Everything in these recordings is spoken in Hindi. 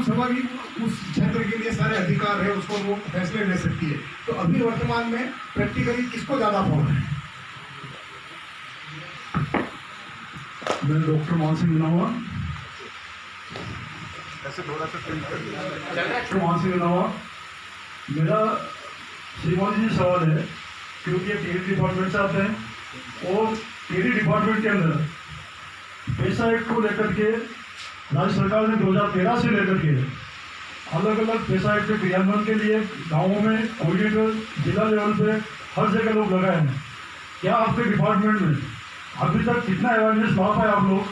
ग्राम सभा भी उस क्षेत्र के लिए सारे अधिकार है, उसको वो फैसले ले सकती है। तो अभी वर्तमान में प्रैक्टिकली किसको ज़्यादा पावर है? मैं डॉक्टर मान सिंह रंधावा, मेरा श्रीमान जी सवाल है, क्योंकि ये टेरी डिपार्टमेंट से आते हैं और टेरी डिपार्टमेंट के अंदर पैसा एक्ट को लेकर के राज्य सरकार ने 2013 से लेकर के अलग अलग पैसा एक्ट के क्रियान्वयन के लिए गाँवों में कोऑर्डिनेटर, जिला लेवल पे हर जगह लोग लगाए हैं। क्या आपके डिपार्टमेंट में अभी तक कितना अवेयरनेस ला पाए आप लोग?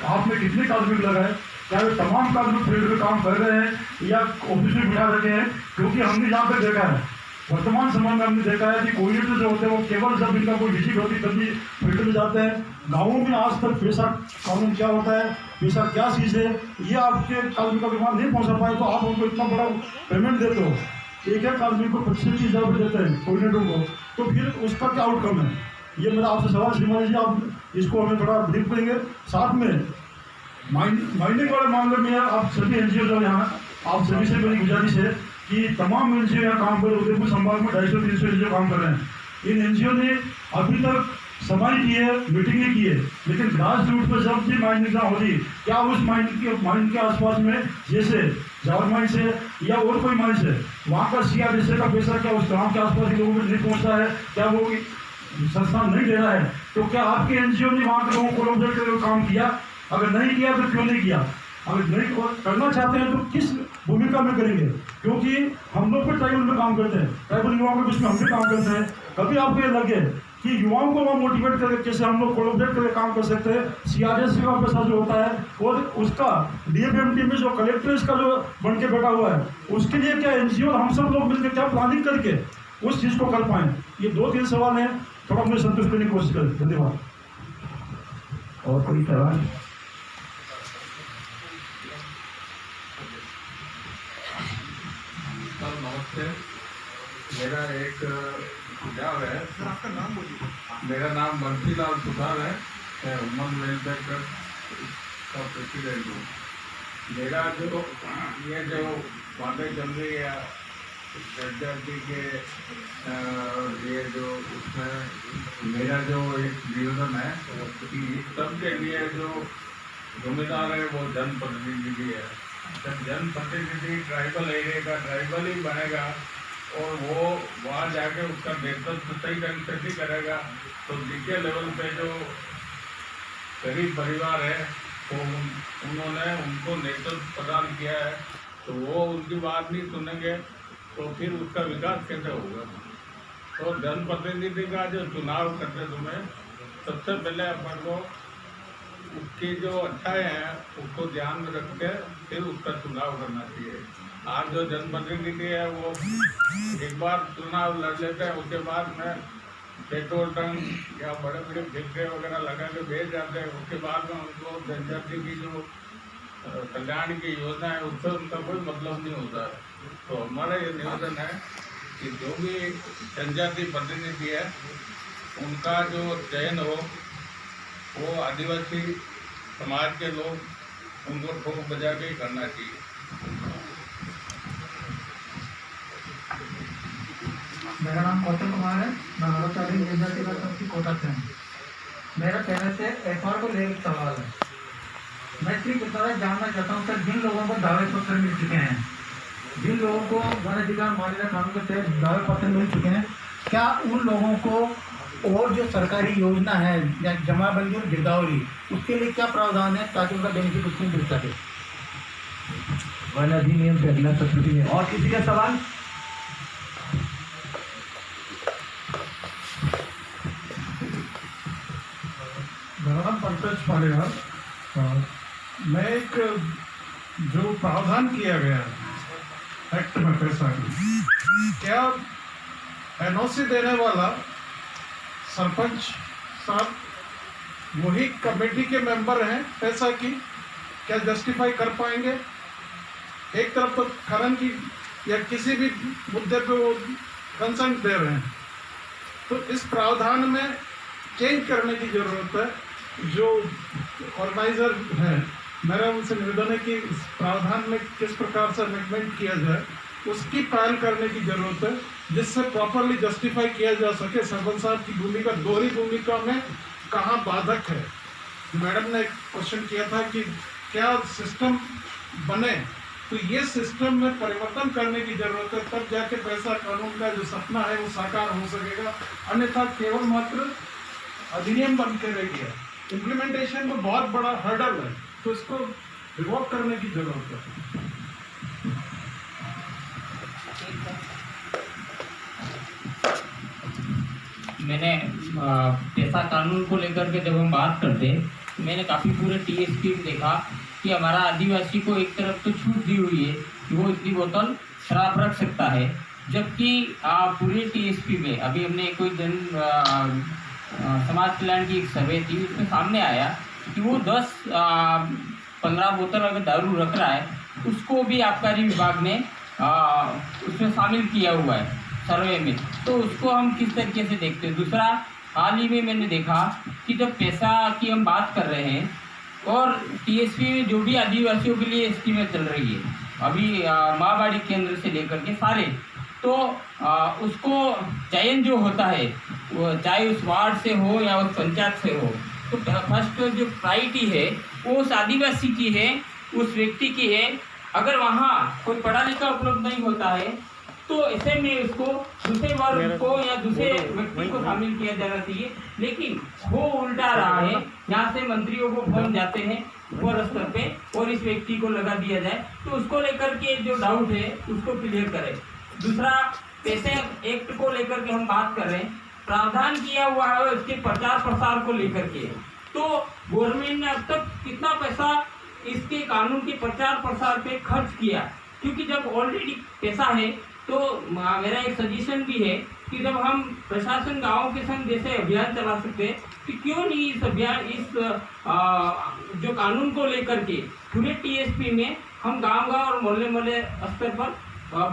आपने कितने कार्मिक लगाए? क्या वे तमाम कार्मिक फील्ड में काम कर रहे हैं या ऑफिस में बिठा रखे हैं? क्योंकि हमने जहाँ तक देखा है, वर्तमान समय में हमने देखा है कि कोऑर्डिनेटर जो होते हैं वो केवल जब इनका कोई विजिट होती तभी फील्ड में जाते हैं। गाँवों में आज तक पैसा कानून क्या होता है, पैसा क्या चीज़ है, ये आपके कार्मिक का नहीं पहुँचा पाए, तो आप उनको इतना बड़ा पेमेंट देते हो, एक आदमी को 25,000 रुपये देते हैं कोऑर्डिनेटर को, तो फिर उसका क्या आउटकम है? ये मेरा आपसे सवाल श्रीमान जी, आप इसको हमें थोड़ा ब्रीफ करेंगे। साथ में माइनिंग वाले मामले में आप सभी एनजीओ जो यहाँ, आप सभी से मेरी गुजारिश है कि तमाम एनजीओ यहाँ काम कर रहे, उदयपुर संभाग में 250-300 एनजीओ काम कर रहे हैं। इन एनजीओ ने अभी तक सफाई की है, मीटिंगें की है, लेकिन ग्रास रूट पर जब भी माइनिंग ना हो रही, क्या उस माइनिंग के आसपास में जैसे जावर माइन से या और कोई माइन से वहाँ का CRSA का पैसा क्या उस गाँव के आसपास के लोगों में नहीं पहुँचता है? क्या वो संस्थान नहीं दे रहा है? तो क्या आपके एनजीओ ने वहाँ के लोगों को कोलैबोरेट करके काम किया? अगर नहीं किया तो क्यों नहीं किया? अगर नहीं करना चाहते हैं तो किस भूमिका में करेंगे? क्योंकि हम लोग भी ट्राइबल में काम करते हैं, ट्राइबल युवाओं के बीच में हम भी काम करते हैं। कभी आपको ये लगे कि युवाओं को वहाँ मोटिवेट करके कैसे हम लोग कोलैबोरेट करके काम कर सकते हैं? CRSA का पैसा जो होता है और उसका DFMT में जो कलेक्टर का जो बन के बैठा हुआ है, उसके लिए क्या एनजीओ हम सब लोग मिलकर क्या प्लानिंग करके उस चीज़ को कर पाएँ? ये 2-3 सवाल हैं, थोड़ा मुझे संतुष्ट करने की कोशिश करें। धन्यवाद। और कोई सवाल? नमस्ते, मेरा एक सुझाव है। आपका नाम बोलिए। मेरा नाम बंसीलाल सुधार है, मैं ह्यूमन वेलफेयर ट्रस्ट का प्रेसिडेंट हूँ। मेरा जो बातें चल रही है जी के ये जो उसमें मेरा जो एक निवेदन है कि सबके लिए जो जिम्मेदार है वो जनप्रतिनिधि है। जब जनप्रतिनिधि ट्राइबल एरिया का ट्राइबल ही बनेगा और वो वहाँ जाके उसका नेतृत्व सही ढंग से नहीं करेगा, तो नीचे लेवल पे जो गरीब परिवार है तो उन्होंने उनको नेतृत्व प्रदान किया है, तो वो उनकी बात नहीं सुनेंगे तो फिर उसका विकास कैसे होगा? तो जनप्रतिनिधि का जो चुनाव करते समय सबसे पहले अपन को उसकी जो अच्छाई हैं उसको ध्यान में रख के फिर उसका चुनाव करना चाहिए। आज जो जनप्रतिनिधि है वो एक बार चुनाव लड़ लेते हैं, उसके बाद में पेट्रोल टंक या बड़े बड़े फैक्ट्री वगैरह लगा के भेज जाते हैं, उसके बाद में उनको जनजाति की जो कल्याण की योजना है उससे उनका कोई मतलब नहीं होता है। तो हमारा ये निवेदन है कि जो भी जनजाति प्रतिनिधि है उनका जो चयन हो वो आदिवासी समाज के लोग उनको ठोक बजा के ही करना चाहिए। मेरा नाम कौशल कुमार है, मैं आरोपी जनजाति का कोटा से हूँ। मेरा पहले से FR को लेकर सवाल है। मैं सिर्फ इतना जानना चाहता हूँ सर, जिन लोगों को दावे पत्र मिल चुके हैं, जिन लोगों को वन अधिकार मान्यता कानून के तहत दावे पत्र मिल चुके हैं, क्या उन लोगों को और जो सरकारी योजना है या जमाबंदी और गिरदावरी उसके लिए क्या प्रावधान है ताकि उनका बेनिफिट उसमें मिल सके? वन अधिनियम से अगला सत्र में और किसी का सवाल? मेरा नाम पंकज पालेगार। मैं एक जो प्रावधान किया गया है एक्ट में पैसा की, क्या NOC देने वाला सरपंच साहब वही कमेटी के मेंबर हैं पैसा की, क्या जस्टिफाई कर पाएंगे? एक तरफ तो खनन की या किसी भी मुद्दे पे वो कंसेंट दे रहे हैं, तो इस प्रावधान में चेंज करने की ज़रूरत है। जो ऑर्गेनाइजर हैं मेरा उनसे निवेदन है कि इस प्रावधान में किस प्रकार से अमेंडमेंट किया जाए उसकी पहल करने की जरूरत है, जिससे प्रॉपरली जस्टिफाई किया जा सके सरपंच साहब की भूमिका दोहरी भूमिका में कहाँ बाधक है। मैडम ने एक क्वेश्चन किया था कि क्या सिस्टम बने, तो ये सिस्टम में परिवर्तन करने की जरूरत है, तब जाके पैसा कानून का जो सपना है वो साकार हो सकेगा, अन्यथा केवल मात्र अधिनियम बन के रह गया। इम्प्लीमेंटेशन में बहुत बड़ा हर्डल है, तो इसको रिवॉल्व करने की जरूरत है। मैंने पैसा कानून को लेकर के जब हम बात करते मैंने काफ़ी पूरे टीएसपी में देखा कि हमारा आदिवासी को एक तरफ तो छूट दी हुई है कि वो इतनी बोतल शराब रख सकता है, जबकि पूरे टीएसपी में अभी हमने कोई समाज कल्याण की एक सर्वे थी, उसमें सामने आया कि वो 10-15 बोतल अगर दारू रख रहा है उसको भी आबकारी विभाग ने उसमें शामिल किया हुआ है सर्वे में। तो उसको हम किस तरीके से देखते हैं। दूसरा, हाल ही में मैंने देखा कि जब पैसा की हम बात कर रहे हैं और टीएसपी में जो भी आदिवासियों के लिए स्कीमें चल रही है अभी माँबाड़ी केंद्र से लेकर के सारे, तो उसको चयन जो होता है वो चाहे उस वार्ड से हो या उस पंचायत से हो, तो फर्स्ट जो प्रायोरिटी है वो उस आदिवासी की है, उस व्यक्ति की है। अगर वहाँ कोई पढ़ा लिखा उपलब्ध नहीं होता है तो ऐसे में उसको दूसरे वर्ग को या दूसरे व्यक्ति को शामिल किया जाना चाहिए, लेकिन वो उल्टा रहा है। यहाँ से मंत्रियों को फोन जाते हैं ऊपर स्तर पे और इस व्यक्ति को लगा दिया जाए, तो उसको लेकर के जो डाउट है उसको क्लियर करें। दूसरा, पैसे एक्ट को लेकर के हम बात कर रहे हैं, प्रावधान किया हुआ है उसके प्रचार प्रसार को लेकर के, तो गवर्नमेंट ने अब तक कितना पैसा इसके कानून के प्रचार प्रसार पे खर्च किया, क्योंकि जब ऑलरेडी पैसा है तो मेरा एक सजेशन भी है कि जब हम प्रशासन गाँव के संग जैसे अभियान चला सकते हैं, कि क्यों नहीं इस अभियान जो कानून को लेकर के पूरे टीएसपी में हम गांव-गांव और मोहल्ले स्तर पर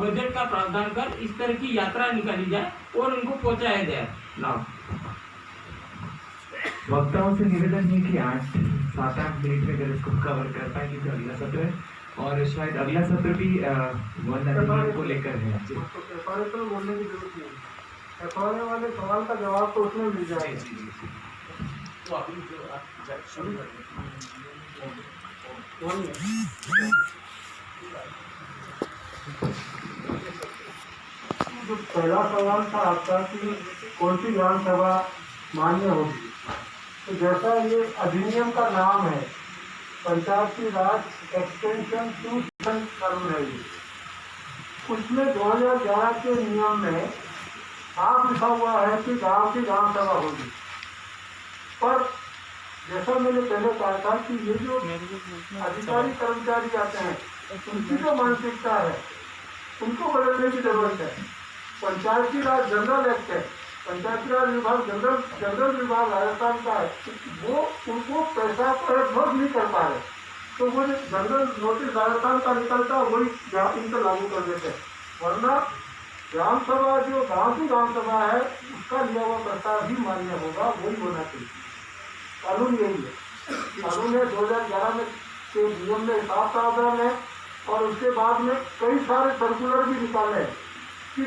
बजट का प्रावधान कर इस तरह की यात्रा निकाली जाए और उनको पहुंचाया जाए। लाभ वक्ताओं से निवेदन है कि 8-7-8 मिनट में अगर इसको कवर कर पाए क्योंकि अगला सत्र है और शायद अगला सत्र भी वन अधिनियम को लेकर है। एफआईआर तो बोलने की जरूरत नहीं, एफआईआर वाले सवाल का जवाब तो उसमें मिल जाएगा। जो पहला सवाल था आपका कि कौन सी ग्राम सभा मान्य होगी, तो जैसा ये अधिनियम का नाम है पंचायती राज एक्सटेंशन टू कानून है, उसमें 2011 के नियम में साफ लिखा हुआ है कि गांव की ग्राम सभा होगी। पर जैसा मैंने पहले कहा था कि ये जो अधिकारी कर्मचारी आते हैं उनकी जो मानसिकता है उनको बदलने की जरूरत है। पंचायती राज जनरल एक्ट है, पंचायती राज विभाग जनरल विभाग राजस्थान का है, वो उनको पैसा पर भोग नहीं कर पा रहे, तो वो जनरल नोटिस राजस्थान का निकलता वही इन पर लागू कर देते हैं। वरना ग्राम सभा जो गांव की ग्राम सभा है उसका लिया हुआ प्रस्ताव ही मान्य होगा, वही होना चाहिए। कानून यही है, कानून है 2011 में के नियम में साफ प्रावधान है और उसके बाद में कई सारे सर्कुलर भी निकाले हैं कि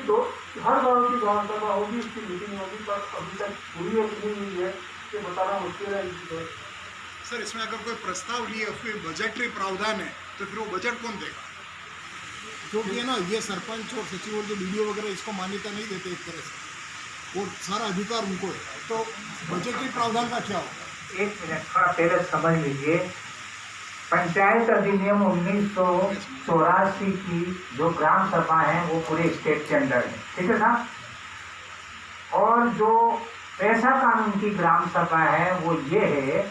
हर गांव की ग्राम सभा होगी, इसकी मीटिंग होगी, पर अभी तक पूरी है कि नहीं हुई है ये बताना मुश्किल है। सर, इसमें अगर कोई प्रस्ताव लिए उसमें बजटरी प्रावधान है तो फिर वो बजट कौन देगा? क्योंकि है ना, ये सरपंच और सचिव और जो बीडीओ वगैरह इसको मान्यता नहीं देते एक तरह से, और सारा अधिकार उनको है, तो बजटरी प्रावधान का क्या होगा? एक मिनट, थोड़ा पहले समझ लीजिए। पंचायत अधिनियम 1984 की जो ग्राम सभा है वो पूरे स्टेट के अंदर है, ठीक है ना। और जो पैसा कानून की ग्राम सभा है वो ये है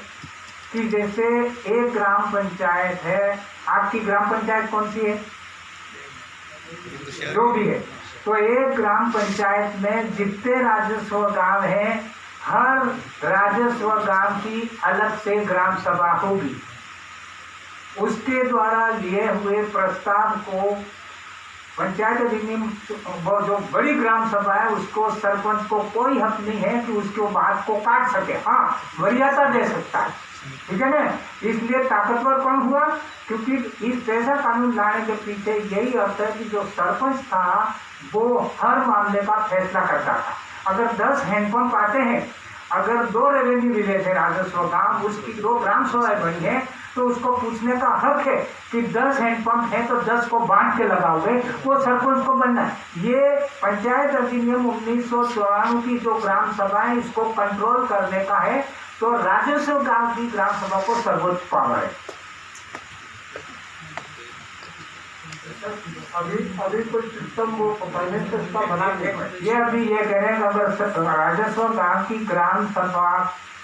कि जैसे एक ग्राम पंचायत है, आपकी ग्राम पंचायत कौन सी है, जो भी है, तो एक ग्राम पंचायत में जितने राजस्व गांव हैं, हर राजस्व गांव की अलग से ग्राम सभा होगी। उसके द्वारा लिए हुए प्रस्ताव को पंचायत अधिनियम जो बड़ी ग्राम सभा है उसको सरपंच को कोई हक नहीं है कि उसके बात को काट सके। हाँ, वरीयता दे सकता है, ठीक है ना। इसलिए ताकतवर कौन हुआ, क्योंकि इस पैसा कानून लाने के पीछे यही अर्थ है कि जो सरपंच था वो हर मामले का फैसला करता था। अगर 10 हैंडपंप आते हैं, अगर 2 रेवेन्यू विलेज है राजस्व गांव, उसकी 2 ग्राम सभाएं बनी है, तो उसको पूछने का हक है कि 10 हैंडपंप है तो 10 को बांट के लगाओगे, वो सरपंच को बनना है। ये पंचायत अधिनियम 1994 की जो ग्राम सभा है इसको कंट्रोल करने का है, तो राजस्व गांव की ग्राम सभा को सर्वोच्च पावर है। अभी कोई सिस्टम वो फाइनेंस का बना ये अभी ये कह रहे हैं कि अगर राजस्व गांव की ग्राम सभा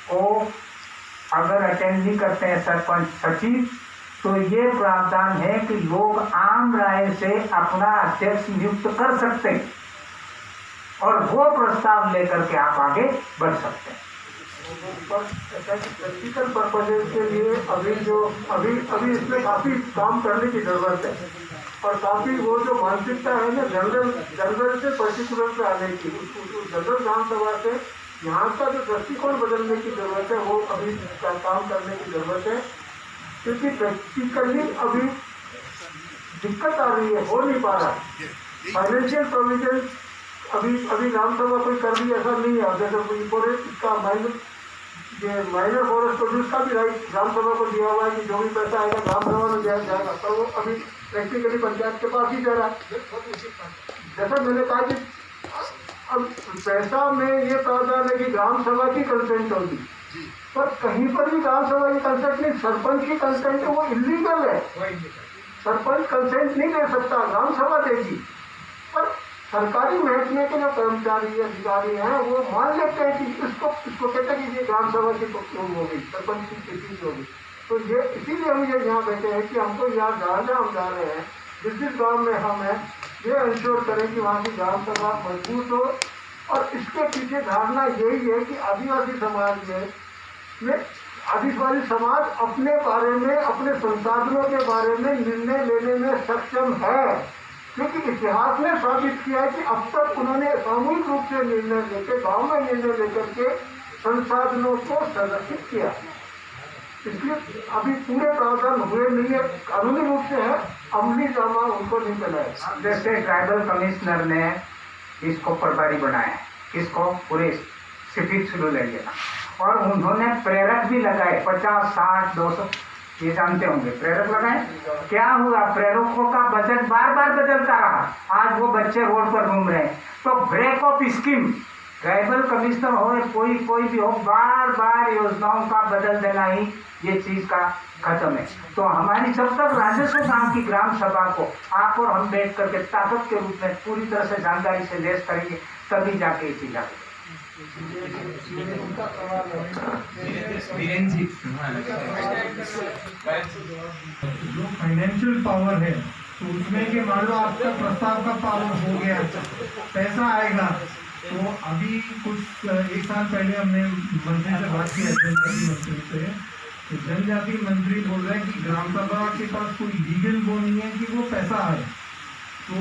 को अगर अटेंड नहीं करते हैं सरपंच सचिव, तो ये प्रावधान है कि लोग आम राय से अपना अध्यक्ष नियुक्त कर सकते हैं और वो प्रस्ताव लेकर के आप आगे बढ़ सकते हैं। प्रैक्टिकल पर्पजेज के लिए अभी इसमें काफी काम करने की जरूरत है, और काफी वो जो मानसिकता है ना जनरल से पर्टिकुलर पे आने की, जनरल ग्राम सभा से यहाँ का जो दृष्टिकोण बदलने की जरूरत है, वो अभी काम करने की जरूरत है। क्योंकि प्रैक्टिकली अभी दिक्कत आ रही है, हो नहीं पा रहा है। फाइनेंशियल प्रोविजन अभी ग्राम सभा कोई कर रही ऐसा नहीं है। जैसे पूरे इसका माइनर फॉरेस्ट प्रोड्यूस का भी राइट ग्राम सभा को दिया हुआ है कि जो भी पैसा आएगा ग्राम सभा में दिया जाएगा, पर वो अभी प्रैक्टिकली पंचायत के पास ही जा रहा है। जैसा मैंने कहा कि अब पैसा में ये प्रावधान है कि ग्राम सभा की कंसेंट होगी, पर कहीं पर भी ग्राम सभा की कंसेंट नहीं, सरपंच की कंसेंट है, वो इलीगल है। सरपंच कंसेंट नहीं दे सकता, ग्राम सभा देगी। पर सरकारी महकमे के जो कर्मचारी अधिकारी हैं वो मान लेते हैं कि इसको कहते हैं कि ये ग्राम सभा की हो गई, सरपंच की स्थिति हो गई। तो ये इसीलिए हम ये यहाँ बैठे हैं कि हमको यहाँ जहाँ हम जा रहे हैं, जिस गाँव में हम हैं, ये इंश्योर करें कि वहाँ की ग्राम सभा मजबूत हो। और इसके पीछे धारणा यही है कि आदिवासी समाज में आदिवासी समाज अपने बारे में, अपने संसाधनों के बारे में निर्णय लेने में सक्षम है, क्योंकि इतिहास ने साबित किया है कि अब तक उन्होंने सामूहिक रूप से निर्णय लेकर, गाँव में निर्णय लेकर के संसाधनों को संरक्षित किया। इसलिए अभी पूरे प्रावधान हुए नहीं है, कानूनी रूप से है, अमली जामा उनको नहीं मिला है। जैसे ट्राइबल कमिश्नर ने इसको प्रभारी बनाया, इसको पूरे सिटी शुरू ले लिया, और उन्होंने प्रेरक भी लगाए 50, 60, 200, ये जानते होंगे प्रेरक लगाए। क्या हुआ, प्रेरकों का बजट बार बार बदलता रहा, आज वो बच्चे रोड पर घूम रहे हैं। तो break off scheme, tribal commissioner हो कोई भी हो, बार बार योजनाओं का बदल देना ही ये चीज का खत्म है। तो हमारी जब तक राजस्व गांव की ग्राम सभा को आप और हम बैठ करके ताकत के रूप में पूरी तरह से जानकारी से लैस करेंगे, तभी जाके ये चीज आगे। जो फाइनेंशियल पावर है, तो उसमें कि मान लो आपका प्रस्ताव का पावर हो गया, पैसा आएगा। तो अभी कुछ 1 साल पहले हमने मंत्री से बात की, जनजाति मंत्री से, तो जनजाति मंत्री बोल रहे हैं कि ग्राम सभा के पास कोई लीगल वो नहीं है कि वो पैसा आए। तो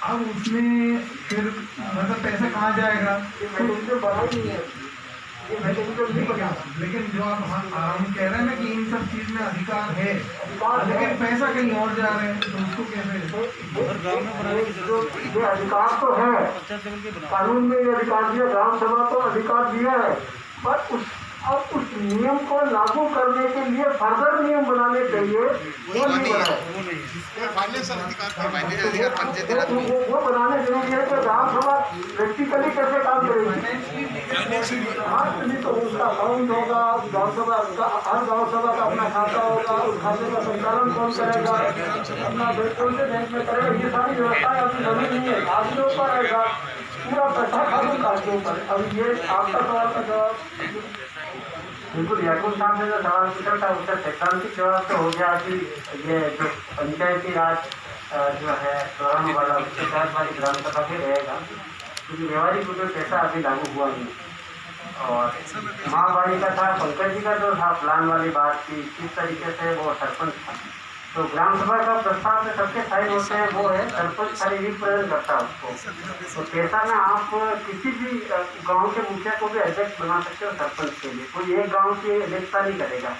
अब उसमें फिर मतलब पैसा कहाँ जाएगा, लेकिन जो आप हम कह रहे हैं ना कि इन सब चीज में अधिकार है, लेकिन पैसा कहीं और जा रहे हैं, तो उसको कैसे? ये अधिकार तो है, कानून में ये अधिकार दिया, ग्राम सभा को अधिकार दिया है, पर अब उस नियम को लागू करने के लिए फर्दर नियम बनाने चाहिए, वो नहीं बनाए। वो बनाने जरूरी है कि ग्राम सभा प्रैक्टिकली कैसे काम करेगी। हाँ, नहीं तो उसका अकाउंट होगा, ग्राम सभा हर गाँव सभा का अपना खाता होगा, उस खाते का संचालन कौन करेगा, अपना कौन से बैंक में करेगा, ये सारी व्यवस्थाएं अभी बनी नहीं है। आपके ऊपर आएगा पूरा पैसा कानून आपके ऊपर। अब ये आपका सवाल का जवाब बिल्कुल याकूब साहब ने जो सवाल पूछा था उसका सैद्धांतिक जवाब तो हो गया कि ये जो पंचायती राज जो है दौरान वाला उसके तहत वाली ग्राम सभा के रहेगा, क्योंकि व्यवहारिक रूप में पैसा अभी लागू हुआ नहीं। और महावाणी का था, पंकज जी का जो था प्लान वाली बात की, किस तरीके से वो सरपंच था, तो ग्राम सभा का प्रस्ताव में सबसे साइन होते हैं वो है सरपंच खाली रिप्रेजेंट करता है उसको। तो पैसा में आप किसी भी गांव के मुखिया को भी अध्यक्ष बना सकते हो सरपंच के लिए, कोई एक गांव की अध्यक्षता नहीं करेगा।